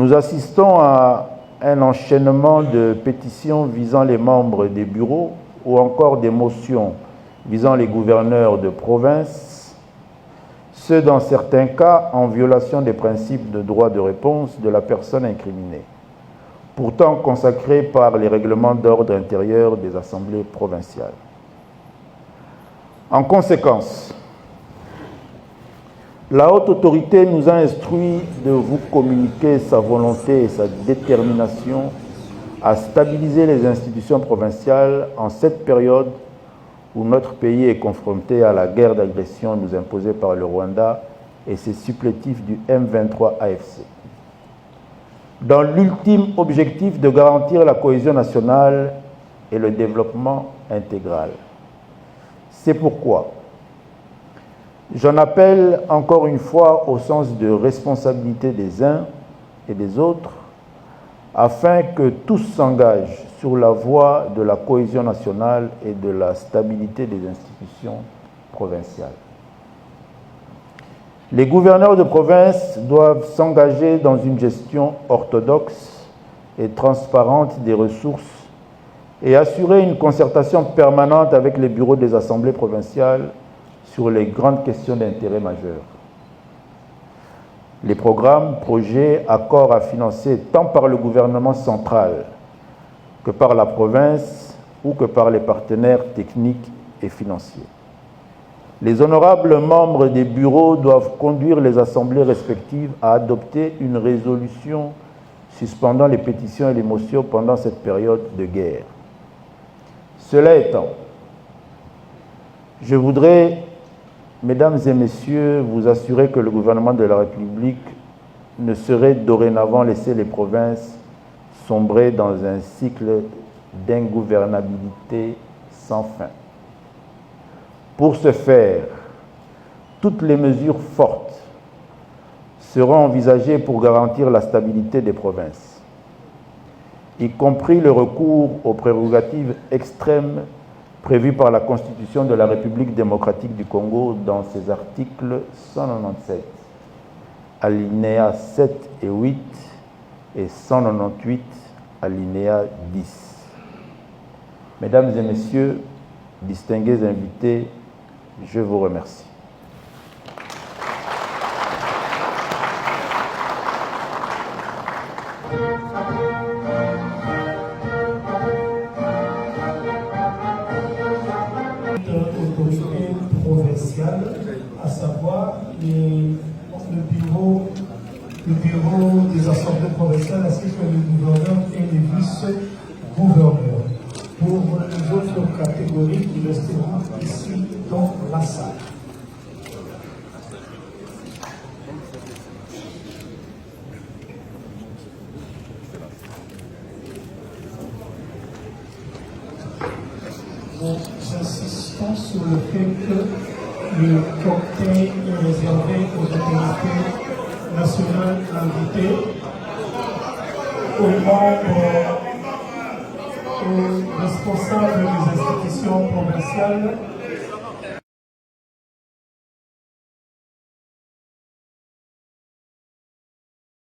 Nous assistons à un enchaînement de pétitions visant les membres des bureaux ou encore des motions visant les gouverneurs de province, ce dans certains cas en violation des principes de droit de réponse de la personne incriminée, pourtant consacrés par les règlements d'ordre intérieur des assemblées provinciales. En conséquence, la haute autorité nous a instruit de vous communiquer sa volonté et sa détermination à stabiliser les institutions provinciales en cette période où notre pays est confronté à la guerre d'agression nous imposée par le Rwanda et ses supplétifs du M23 AFC. Dans l'ultime objectif de garantir la cohésion nationale et le développement intégral. C'est pourquoi j'en appelle encore une fois au sens de responsabilité des uns et des autres, afin que tous s'engagent sur la voie de la cohésion nationale et de la stabilité des institutions provinciales. Les gouverneurs de province doivent s'engager dans une gestion orthodoxe et transparente des ressources et assurer une concertation permanente avec les bureaux des assemblées provinciales sur les grandes questions d'intérêt majeur. Les programmes, projets, accords à financer tant par le gouvernement central que par la province ou que par les partenaires techniques et financiers. Les honorables membres des bureaux doivent conduire les assemblées respectives à adopter une résolution suspendant les pétitions et les motions pendant cette période de guerre. Cela étant, je voudrais, Mesdames et Messieurs, vous assurer que le gouvernement de la République ne saurait dorénavant laisser les provinces sombrer dans un cycle d'ingouvernabilité sans fin. Pour ce faire, toutes les mesures fortes seront envisagées pour garantir la stabilité des provinces, y compris le recours aux prérogatives extrêmes prévues par la Constitution de la République démocratique du Congo dans ses articles 197, alinéas 7 et 8 et 198, alinéa 10. Mesdames et Messieurs, distingués invités, je vous remercie. Autorité provinciale, à savoir le bureau des assemblées provinciales ainsi que les gouverneurs et les vice-gouverneurs. Pour les autres catégories qui resteront ici dans la salle. Nous insistons sur le fait que le cocktail est réservé aux autorités nationales invitées, aux membres, aux responsables des institutions provinciales